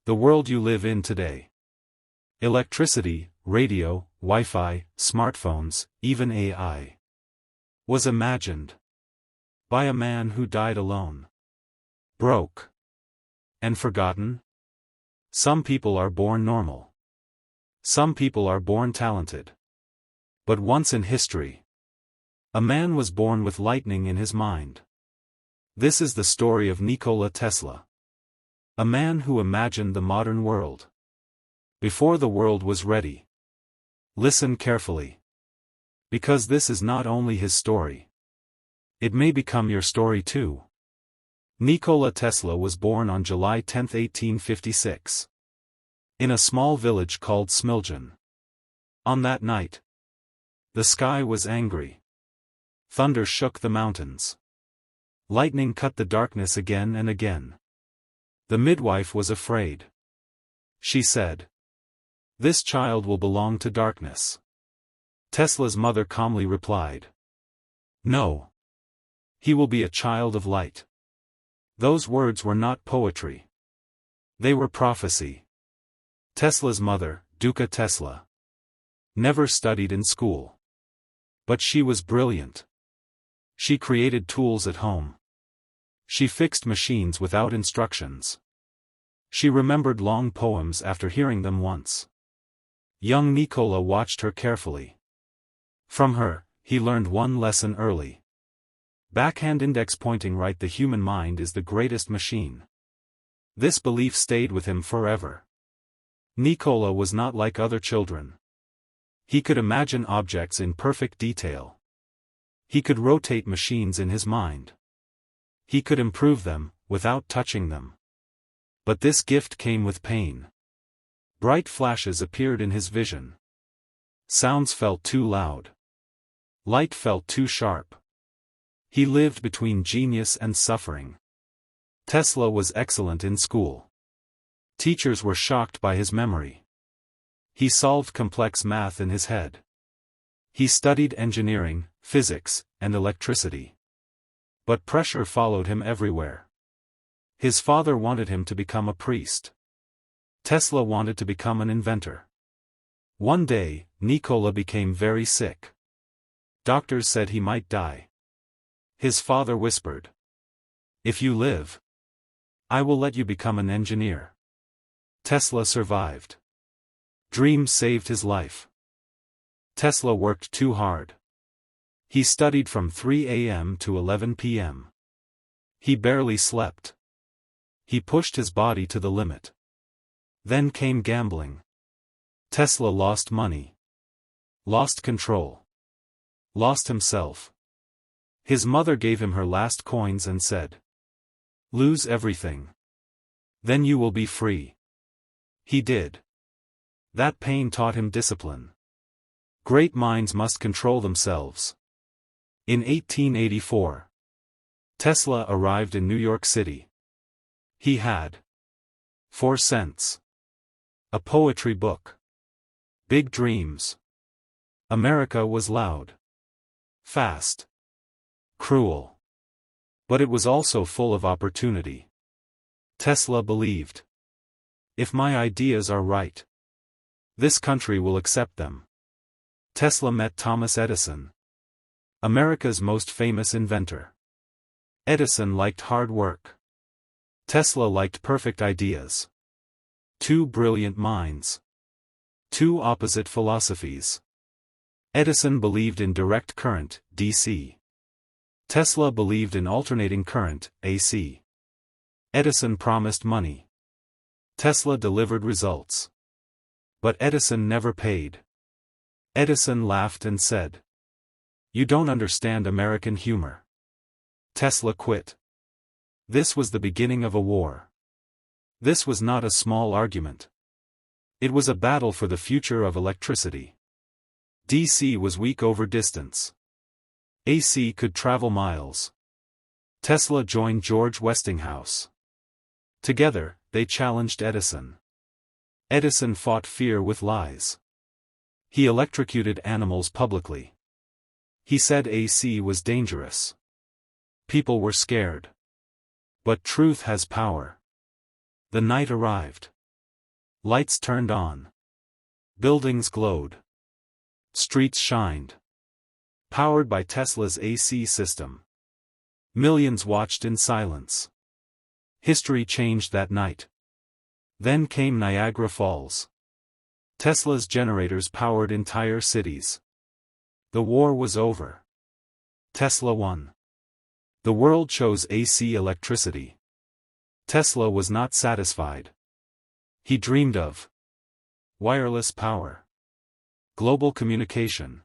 The world you live in today. Electricity, radio, Wi-Fi, smartphones, even AI. Was imagined by a man who died alone. Broke. And forgotten? Some people are born normal. Some people are born talented. But once in history, a man was born with lightning in his mind. This is the story of Nikola Tesla. A man who imagined the modern world. Before the world was ready. Listen carefully. Because this is not only his story. It may become your story too. Nikola Tesla was born on July 10, 1856. In a small village called Smiljan. On that night, the sky was angry. Thunder shook the mountains. Lightning cut the darkness again and again. The midwife was afraid. She said, "This child will belong to darkness." Tesla's mother calmly replied, "No. He will be a child of light." Those words were not poetry. They were prophecy. Tesla's mother, Nikola Tesla, never studied in school. But she was brilliant. She created tools at home. She fixed machines without instructions. She remembered long poems after hearing them once. Young Nikola watched her carefully. From her, he learned one lesson early. Backhand index pointing right, the human mind is the greatest machine. This belief stayed with him forever. Nikola was not like other children. He could imagine objects in perfect detail. He could rotate machines in his mind. He could improve them, without touching them. But this gift came with pain. Bright flashes appeared in his vision. Sounds felt too loud. Light felt too sharp. He lived between genius and suffering. Tesla was excellent in school. Teachers were shocked by his memory. He solved complex math in his head. He studied engineering, physics, and electricity. But pressure followed him everywhere. His father wanted him to become a priest. Tesla wanted to become an inventor. One day, Nikola became very sick. Doctors said he might die. His father whispered, "If you live, I will let you become an engineer." Tesla survived. Dreams saved his life. Tesla worked too hard. He studied from 3 a.m. to 11 p.m. He barely slept. He pushed his body to the limit. Then came gambling. Tesla lost money. Lost control. Lost himself. His mother gave him her last coins and said, "Lose everything. Then you will be free." He did. That pain taught him discipline. Great minds must control themselves. In 1884, Tesla arrived in New York City. He had 4 cents. A poetry book. Big dreams. America was loud. Fast. Cruel. But it was also full of opportunity. Tesla believed, "If my ideas are right, this country will accept them." Tesla met Thomas Edison, America's most famous inventor. Edison liked hard work. Tesla liked perfect ideas. Two brilliant minds. Two opposite philosophies. Edison believed in direct current, DC. Tesla believed in alternating current, AC. Edison promised money. Tesla delivered results. But Edison never paid. Edison laughed and said, "You don't understand American humor." Tesla quit. This was the beginning of a war. This was not a small argument. It was a battle for the future of electricity. DC was weak over distance. AC could travel miles. Tesla joined George Westinghouse. Together, they challenged Edison. Edison fought fear with lies. He electrocuted animals publicly. He said AC was dangerous. People were scared. But truth has power. The night arrived. Lights turned on. Buildings glowed. Streets shined. Powered by Tesla's AC system. Millions watched in silence. History changed that night. Then came Niagara Falls. Tesla's generators powered entire cities. The war was over. Tesla won. The world chose AC electricity. Tesla was not satisfied. He dreamed of wireless power, global communication,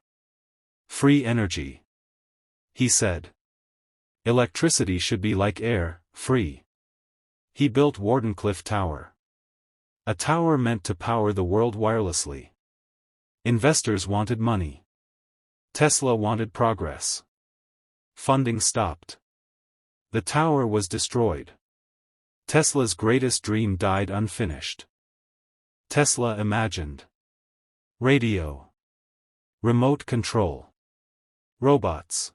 free energy. He said, electricity should be like air, free. He built Wardenclyffe Tower. A tower meant to power the world wirelessly. Investors wanted money. Tesla wanted progress. Funding stopped. The tower was destroyed. Tesla's greatest dream died unfinished. Tesla imagined radio, remote control, robots,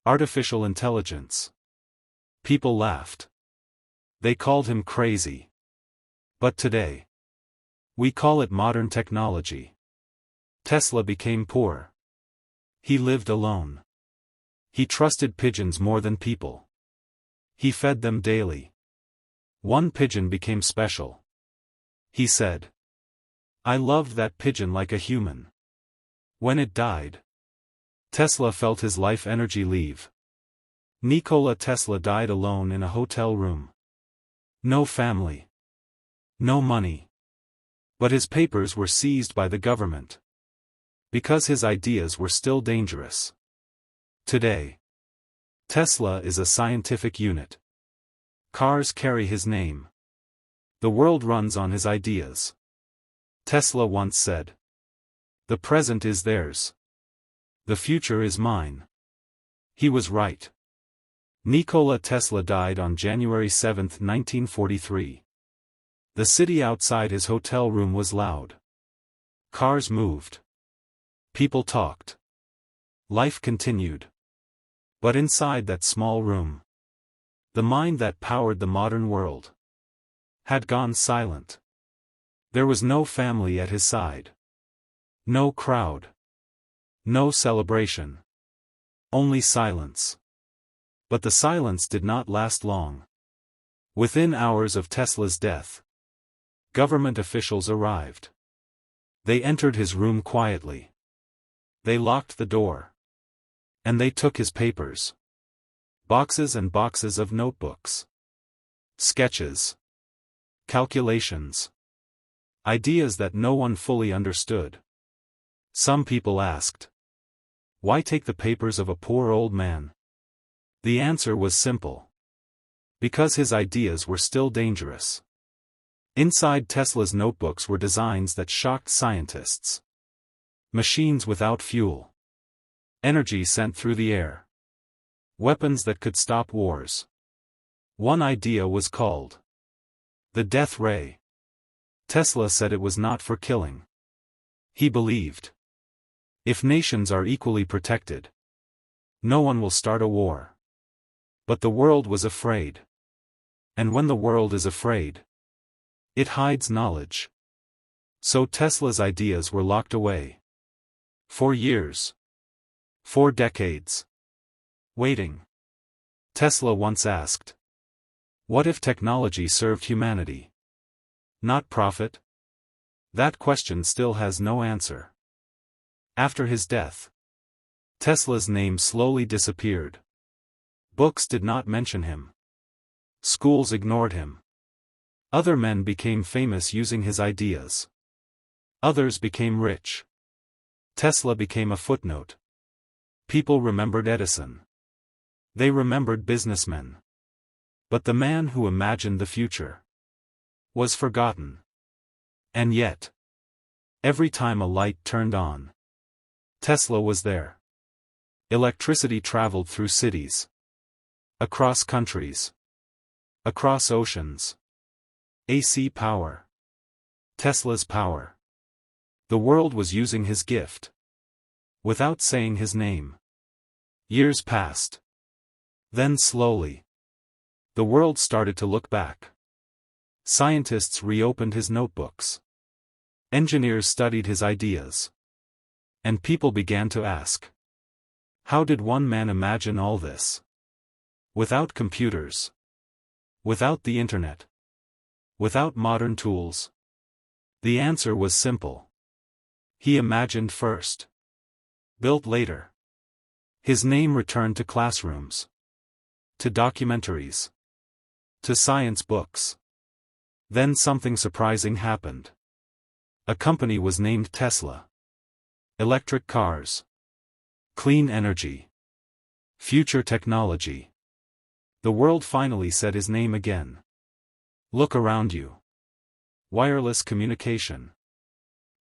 artificial intelligence. People laughed. They called him crazy. But today, we call it modern technology. Tesla became poor. He lived alone. He trusted pigeons more than people. He fed them daily. One pigeon became special. He said, I loved that pigeon like a human. When it died, Tesla felt his life energy leave. Nikola Tesla died alone in a hotel room. No family. No money. But his papers were seized by the government. Because his ideas were still dangerous. Today, Tesla is a scientific unit. Cars carry his name. The world runs on his ideas. Tesla once said, the present is theirs. The future is mine. He was right. Nikola Tesla died on January 7, 1943. The city outside his hotel room was loud. Cars moved. People talked. Life continued. But inside that small room, the mind that powered the modern world had gone silent. There was no family at his side. No crowd. No celebration. Only silence. But the silence did not last long. Within hours of Tesla's death, government officials arrived. They entered his room quietly. They locked the door. And they took his papers. Boxes and boxes of notebooks. Sketches. Calculations. Ideas that no one fully understood. Some people asked, why take the papers of a poor old man? The answer was simple. Because his ideas were still dangerous. Inside Tesla's notebooks were designs that shocked scientists. Machines without fuel. Energy sent through the air. Weapons that could stop wars. One idea was called the death ray. Tesla said it was not for killing. He believed, if nations are equally protected, no one will start a war. But the world was afraid. And when the world is afraid, it hides knowledge. So Tesla's ideas were locked away. For years. 4 decades. Waiting. Tesla once asked, what if technology served humanity? Not profit? That question still has no answer. After his death, Tesla's name slowly disappeared. Books did not mention him. Schools ignored him. Other men became famous using his ideas. Others became rich. Tesla became a footnote. People remembered Edison. They remembered businessmen. But the man who imagined the future was forgotten. And yet, every time a light turned on, Tesla was there. Electricity traveled through cities. Across countries. Across oceans. AC power. Tesla's power. The world was using his gift. Without saying his name. Years passed. Then slowly, the world started to look back. Scientists reopened his notebooks. Engineers studied his ideas. And people began to ask, how did one man imagine all this? Without computers. Without the internet. Without modern tools. The answer was simple. He imagined first. Built later. His name returned to classrooms. To documentaries. To science books. Then something surprising happened. A company was named Tesla. Electric cars. Clean energy. Future technology. The world finally said his name again. Look around you. Wireless communication.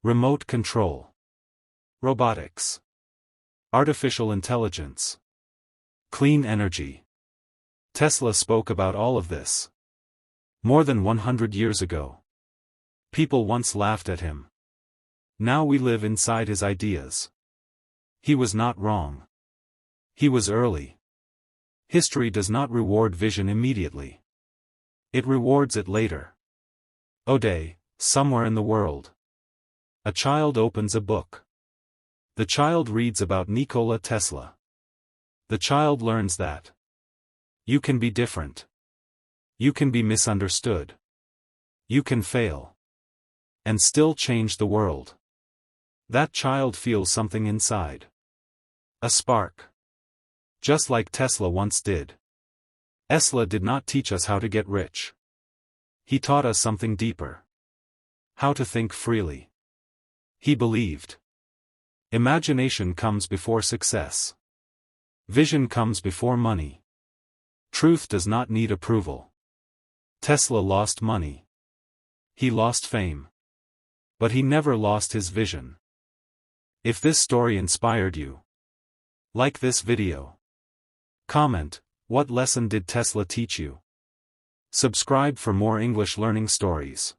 Remote control. Robotics. Artificial intelligence. Clean energy. Tesla spoke about all of this. More than 100 years ago. People once laughed at him. Now we live inside his ideas. He was not wrong. He was early. History does not reward vision immediately. It rewards it later. Day, somewhere in the world. A child opens a book. The child reads about Nikola Tesla. The child learns that you can be different. You can be misunderstood. You can fail. And still change the world. That child feels something inside. A spark. Just like Tesla once did. Tesla did not teach us how to get rich. He taught us something deeper. How to think freely. He believed. Imagination comes before success. Vision comes before money. Truth does not need approval. Tesla lost money. He lost fame. But he never lost his vision. If this story inspired you, like this video. Comment, what lesson did Tesla teach you? Subscribe for more English learning stories.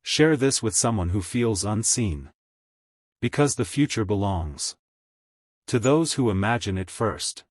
Share this with someone who feels unseen. Because the future belongs to those who imagine it first.